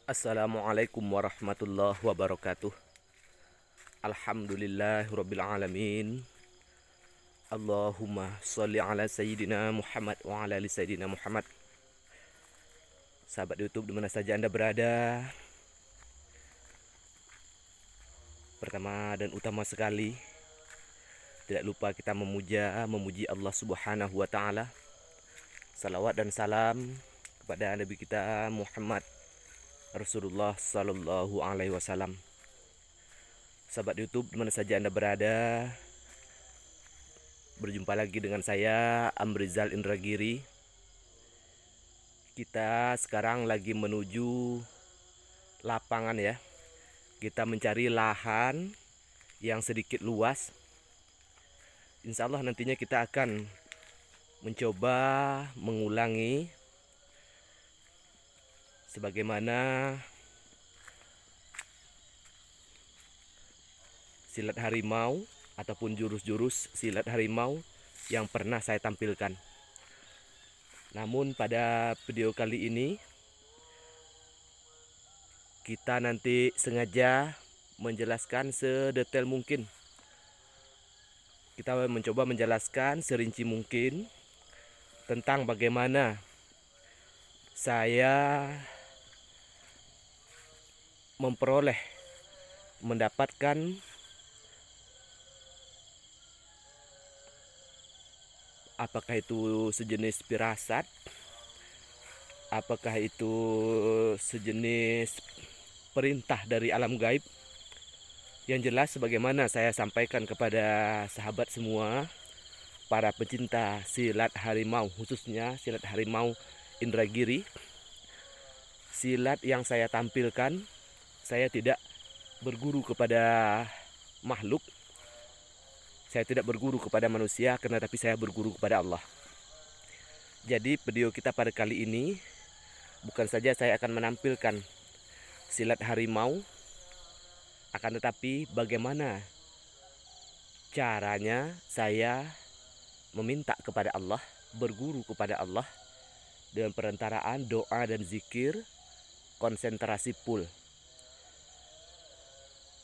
Assalamualaikum warahmatullahi wabarakatuh. Alhamdulillahirabbil alamin. Allahumma sholli ala sayyidina Muhammad wa ala ali sayyidina Muhammad. Sahabat YouTube dimana saja Anda berada, pertama dan utama sekali tidak lupa kita memuji Allah Subhanahu wa taala. Salawat dan salam kepada Nabi kita Muhammad Rasulullah sallallahu alaihi wasallam. Sahabat YouTube dimana saja Anda berada, berjumpa lagi dengan saya Amrizal Indragiri. Kita sekarang lagi menuju lapangan ya. Kita mencari lahan yang sedikit luas. Insya Allah nantinya kita akan mencoba mengulangi sebagaimana silat harimau ataupun jurus-jurus silat harimau yang pernah saya tampilkan. Namun pada video kali ini kita nanti sengaja menjelaskan sedetail mungkin. Kita mencoba menjelaskan serinci mungkin tentang bagaimana saya mendapatkan apakah itu sejenis firasat, apakah itu sejenis perintah dari alam gaib. Yang jelas sebagaimana saya sampaikan kepada sahabat semua, para pecinta silat harimau, khususnya silat harimau Indragiri, silat yang saya tampilkan, saya tidak berguru kepada makhluk, saya tidak berguru kepada manusia, tapi saya berguru kepada Allah. Jadi video kita pada kali ini bukan saja saya akan menampilkan silat harimau, akan tetapi bagaimana caranya saya meminta kepada Allah, berguru kepada Allah dengan perantaraan doa dan zikir, konsentrasi full.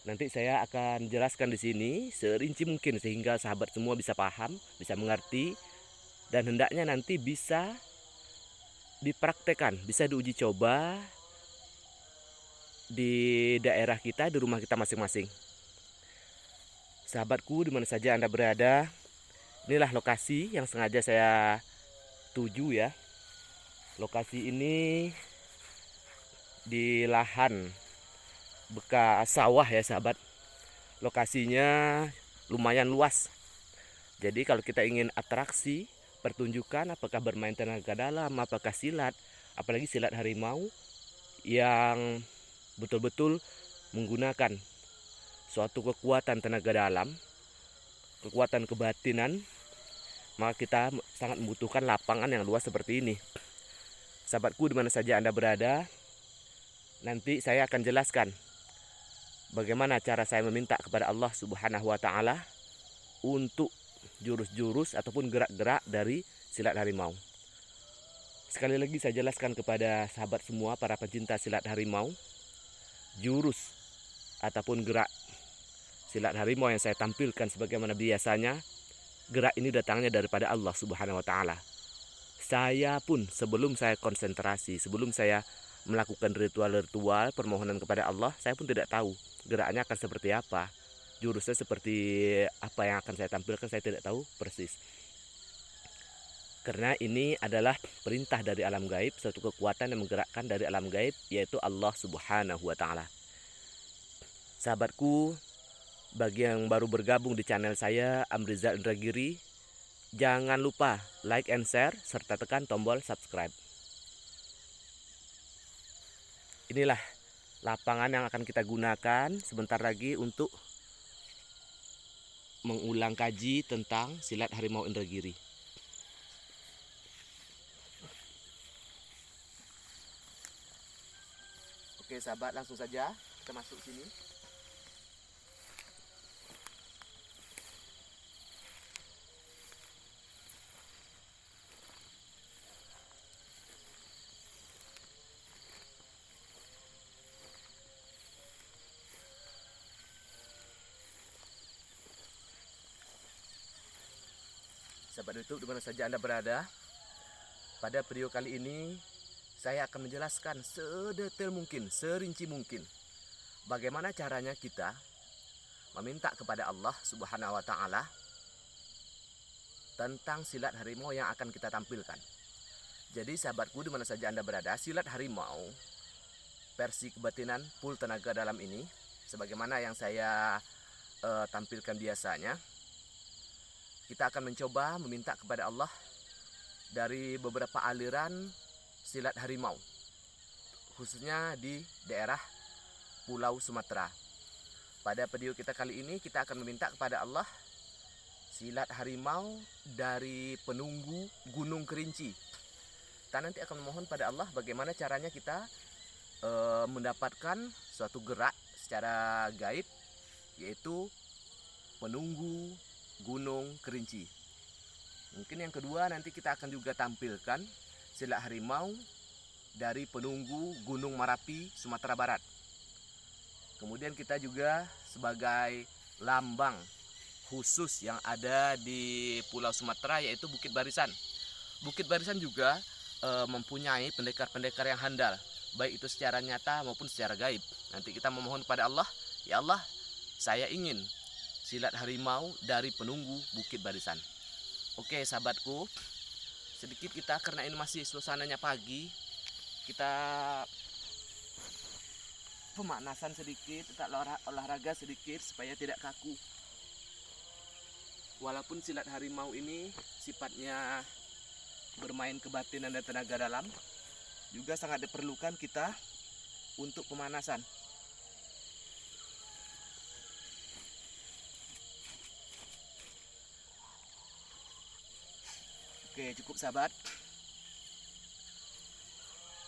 Nanti saya akan jelaskan di sini serinci mungkin sehingga sahabat semua bisa paham, bisa mengerti, dan hendaknya nanti bisa dipraktekkan, bisa diuji coba di daerah kita, di rumah kita masing-masing. Sahabatku dimana saja Anda berada, inilah lokasi yang sengaja saya tuju ya. Lokasi ini di lahan bekas sawah ya sahabat. Lokasinya lumayan luas. Jadi kalau kita ingin atraksi, pertunjukan, apakah bermain tenaga dalam, apakah silat, apalagi silat harimau yang betul-betul menggunakan suatu kekuatan tenaga dalam, kekuatan kebatinan, maka kita sangat membutuhkan lapangan yang luas seperti ini. Sahabatku dimana saja Anda berada, nanti saya akan jelaskan bagaimana cara saya meminta kepada Allah Subhanahu wa taala untuk jurus-jurus ataupun gerak-gerak dari silat harimau. Sekali lagi saya jelaskan kepada sahabat semua, para pecinta silat harimau, jurus ataupun gerak silat harimau yang saya tampilkan sebagaimana biasanya, gerak ini datangnya daripada Allah Subhanahu wa taala. Saya pun sebelum saya konsentrasi, sebelum saya melakukan ritual-ritual permohonan kepada Allah, saya pun tidak tahu geraknya akan seperti apa, jurusnya seperti apa yang akan saya tampilkan, saya tidak tahu persis. Karena ini adalah perintah dari alam gaib, suatu kekuatan yang menggerakkan dari alam gaib, yaitu Allah Subhanahu wa taala. Sahabatku, bagi yang baru bergabung di channel saya Amrizal Indragiri, jangan lupa like and share serta tekan tombol subscribe. Inilah lapangan yang akan kita gunakan sebentar lagi untuk mengulang kaji tentang silat harimau Indragiri. Oke sahabat, langsung saja kita masuk sini. sahabat YouTube dimana saja Anda berada. Pada video kali ini saya akan menjelaskan sedetail mungkin, serinci mungkin bagaimana caranya kita meminta kepada Allah Subhanahu wa taala tentang silat harimau yang akan kita tampilkan. Jadi sahabatku dimana saja Anda berada, silat harimau versi kebatinan full tenaga dalam ini sebagaimana yang saya tampilkan biasanya, kita akan mencoba meminta kepada Allah dari beberapa aliran silat harimau, khususnya di daerah Pulau Sumatera. Pada video kita kali ini kita akan meminta kepada Allah silat harimau dari penunggu Gunung Kerinci. Kita nanti akan memohon pada Allah bagaimana caranya kita mendapatkan suatu gerak secara gaib, yaitu penunggu Gunung Kerinci. Mungkin yang kedua nanti kita akan juga tampilkan silat harimau dari penunggu Gunung Merapi, Sumatera Barat. Kemudian kita juga sebagai lambang khusus yang ada di Pulau Sumatera yaitu Bukit Barisan. Bukit Barisan juga mempunyai pendekar-pendekar yang handal, baik itu secara nyata maupun secara gaib. Nanti kita memohon kepada Allah, ya Allah, saya ingin silat harimau dari penunggu Bukit Barisan. Oke sahabatku, sedikit kita karena ini masih suasananya pagi, kita pemanasan sedikit, kita olahraga sedikit supaya tidak kaku. Walaupun silat harimau ini sifatnya bermain kebatinan dan tenaga dalam, juga sangat diperlukan kita untuk pemanasan. Oke, cukup sahabat.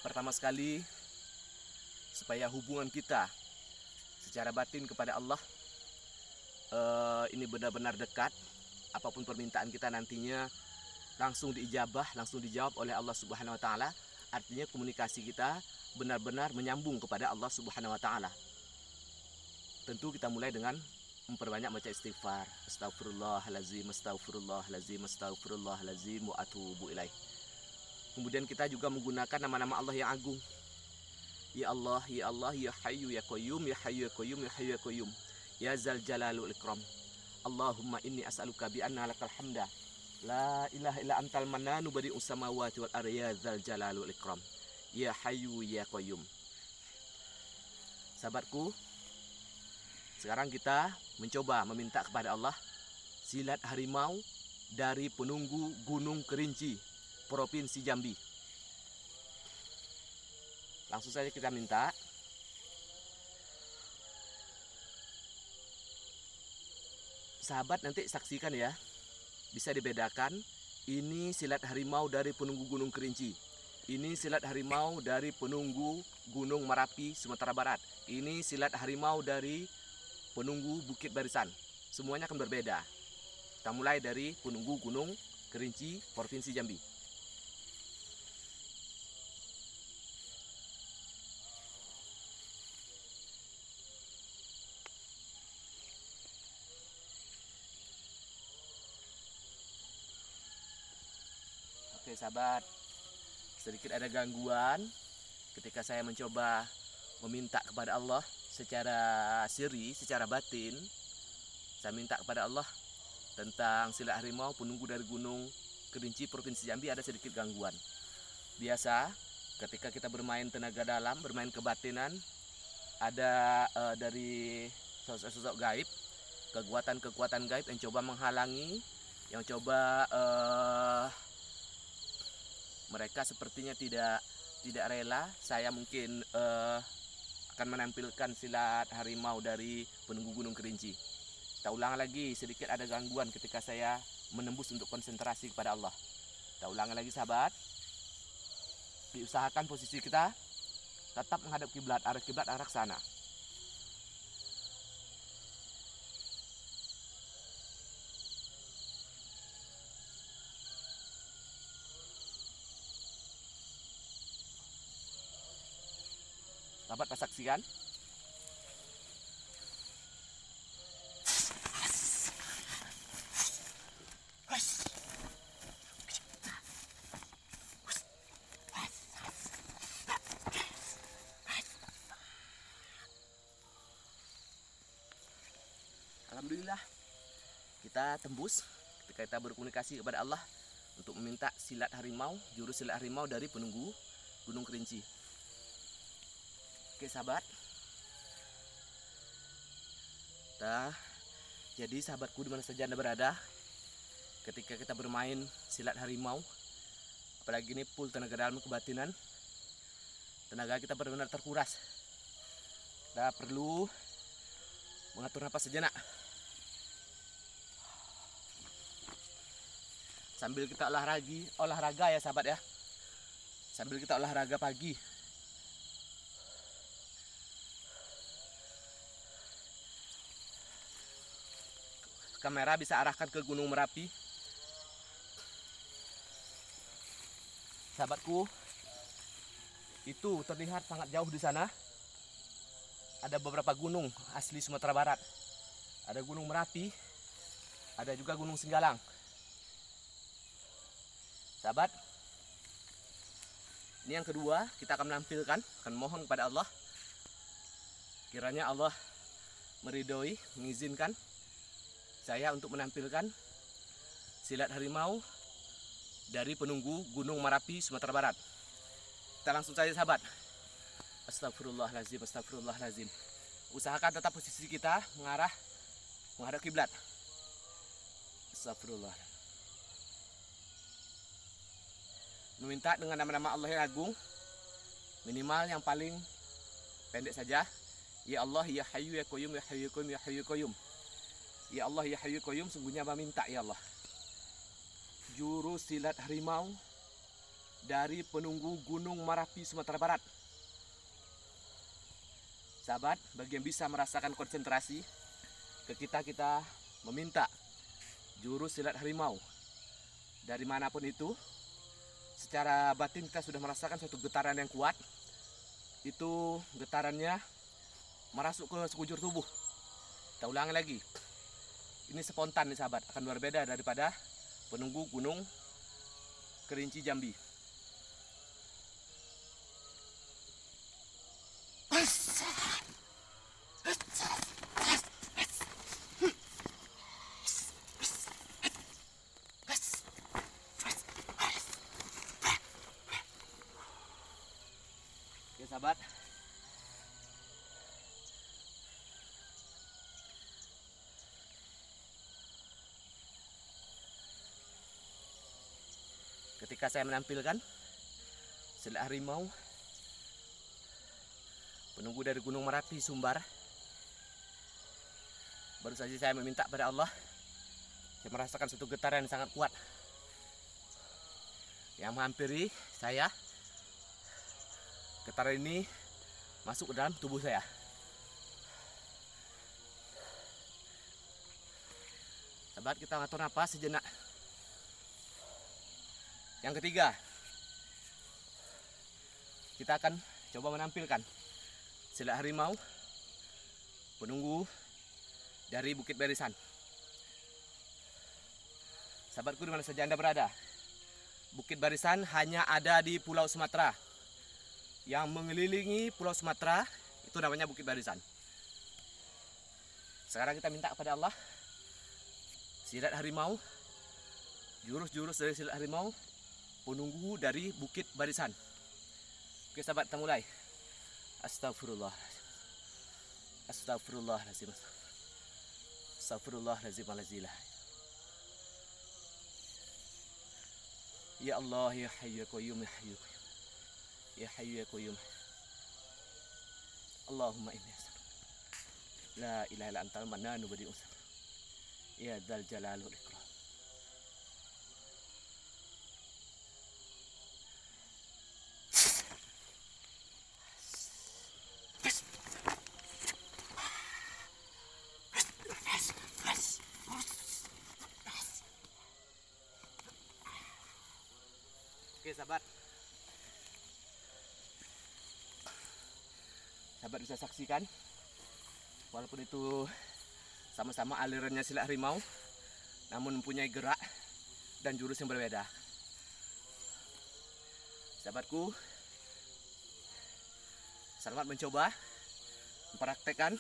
Pertama sekali, supaya hubungan kita secara batin kepada Allah ini benar-benar dekat, apapun permintaan kita nantinya langsung diijabah, langsung dijawab oleh Allah Subhanahu wa taala. Artinya komunikasi kita benar-benar menyambung kepada Allah Subhanahu wa taala. Tentu kita mulai dengan memperbanyak baca istighfar. Astagfirullahalazim, astagfirullahalazim, astagfirullahalazim wa atubu ilaih. Kemudian kita juga menggunakan nama-nama Allah yang agung. Ya Allah, ya Allah, ya Hayyu ya Qayyum, ya Hayyu ya Qayyum, ya Hayyu ya Qayyum, ya Zal Jalalul Ikram. Allahumma inni as'aluka bi anna lakal hamda la ilaha illa antal mananu badi'us samawati wal ardi, ya Zal Jalalul Ikram, ya Hayyu ya Qayyum. Sahabatku, sekarang kita mencoba meminta kepada Allah silat harimau dari penunggu Gunung Kerinci, Provinsi Jambi. Langsung saja kita minta. Sahabat nanti saksikan ya, bisa dibedakan. Ini silat harimau dari penunggu Gunung Kerinci. Ini silat harimau dari penunggu Gunung Merapi, Sumatera Barat. Ini silat harimau dari penunggu Bukit Barisan. Semuanya akan berbeda. Kita mulai dari penunggu Gunung Kerinci, Provinsi Jambi. Oke sahabat, sedikit ada gangguan ketika saya mencoba meminta kepada Allah secara siri, secara batin. Saya minta kepada Allah tentang silat harimau penunggu dari Gunung Kerinci, Provinsi Jambi, ada sedikit gangguan. Biasa ketika kita bermain tenaga dalam, bermain kebatinan, ada dari sosok-sosok gaib, kekuatan-kekuatan gaib yang coba menghalangi, yang coba mereka sepertinya tidak rela saya mungkin akan menampilkan silat harimau dari penunggu Gunung Kerinci. Kita ulang lagi, sedikit ada gangguan ketika saya menembus untuk konsentrasi kepada Allah. Kita ulang lagi sahabat. Diusahakan posisi kita tetap menghadap kiblat, arah sana. Sahabat saksikan. alhamdulillah kita tembus ketika kita berkomunikasi kepada Allah untuk meminta silat harimau, jurus silat harimau dari penunggu Gunung Kerinci. Oke sahabat, jadi sahabatku dimana saja Anda berada, ketika kita bermain silat harimau, apalagi ini full tenaga dalam kebatinan, tenaga kita benar-benar terkuras. Kita perlu mengatur napas sejenak sambil kita olahraga ya sahabat ya, sambil kita olahraga pagi. Kamera bisa arahkan ke Gunung Merapi. Sahabatku, itu terlihat sangat jauh di sana. Ada beberapa gunung asli Sumatera Barat. Ada Gunung Merapi, ada juga Gunung Singgalang. Sahabat, ini yang kedua kita akan menampilkan, akan mohon kepada Allah, kiranya Allah meridhoi, mengizinkan saya untuk menampilkan silat harimau dari penunggu Gunung Merapi, Sumatera Barat. Kita langsung saja sahabat. Astagfirullahaladzim, astagfirullahaladzim. Usahakan tetap posisi kita menghadap kiblat. Astagfirullah. Meminta dengan nama-nama Allah yang agung, minimal yang paling pendek saja. Ya Allah, ya Hayyu ya Qayyum, ya Hayyu ya Qayyum, ya Hayyu ya Qayyum. Ya Allah, ya Hayyu ya Qayyum, sungguhnya meminta ya Allah, jurus silat harimau dari penunggu Gunung Merapi, Sumatera Barat. Sahabat, bagi yang bisa merasakan konsentrasi ketika kita meminta jurus silat harimau dari manapun itu, secara batin kita sudah merasakan suatu getaran yang kuat. Itu getarannya merasuk ke sekujur tubuh. Kita ulangi lagi. Ini spontan nih sahabat, akan berbeda daripada penunggu Gunung Kerinci Jambi. Oke sahabat, ketika saya menampilkan silat harimau penunggu dari Gunung Merapi, Sumbar, baru saja saya meminta pada Allah, saya merasakan suatu getaran yang sangat kuat yang menghampiri saya. Getaran ini masuk ke dalam tubuh saya. Sahabat, kita ngatur napas sejenak. Yang ketiga, kita akan coba menampilkan silat harimau penunggu dari Bukit Barisan. Sahabatku dimana saja Anda berada, Bukit Barisan hanya ada di Pulau Sumatera. Yang mengelilingi Pulau Sumatera itu namanya Bukit Barisan. Sekarang kita minta kepada Allah silat harimau, jurus-jurus dari silat harimau penunggu dari Bukit Barisan. Oke sahabat, kita mulai. Astagfirullah. Astagfirullahaladzim. Astagfirullahaladzim. Ya Allah, ya Hayyu ya Qayyum, ya Hayyu ya Qayyum, ya Hayyu ya Qayyum. Allahumma inni as'aluka la ilaha illa antal mannanu badi'us ya dzal jalali wal ikram. Oke sahabat, sahabat bisa saksikan, walaupun itu sama-sama alirannya silat harimau, namun mempunyai gerak dan jurus yang berbeda. Sahabatku, selamat mencoba, mempraktekkan,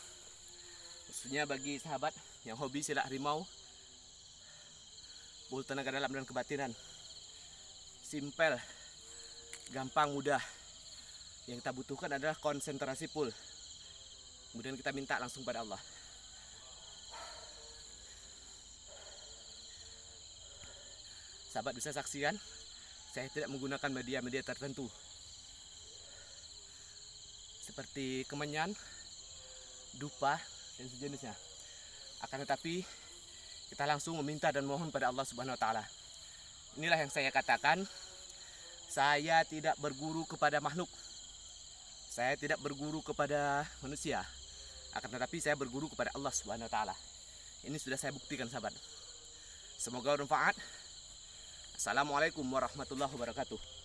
khususnya bagi sahabat yang hobi silat harimau, full tenaga dalam dan kebatinan. Simpel, gampang, mudah. Yang kita butuhkan adalah konsentrasi full. Kemudian kita minta langsung pada Allah. Sahabat bisa saksikan, saya tidak menggunakan media-media tertentu seperti kemenyan, dupa, dan sejenisnya. Akan tetapi kita langsung meminta dan mohon pada Allah Subhanahu wa taala. Inilah yang saya katakan, saya tidak berguru kepada makhluk. Saya tidak berguru kepada manusia. Akan tetapi saya berguru kepada Allah Subhanahu wa taala. Ini sudah saya buktikan, sahabat. Semoga bermanfaat. Assalamualaikum warahmatullahi wabarakatuh.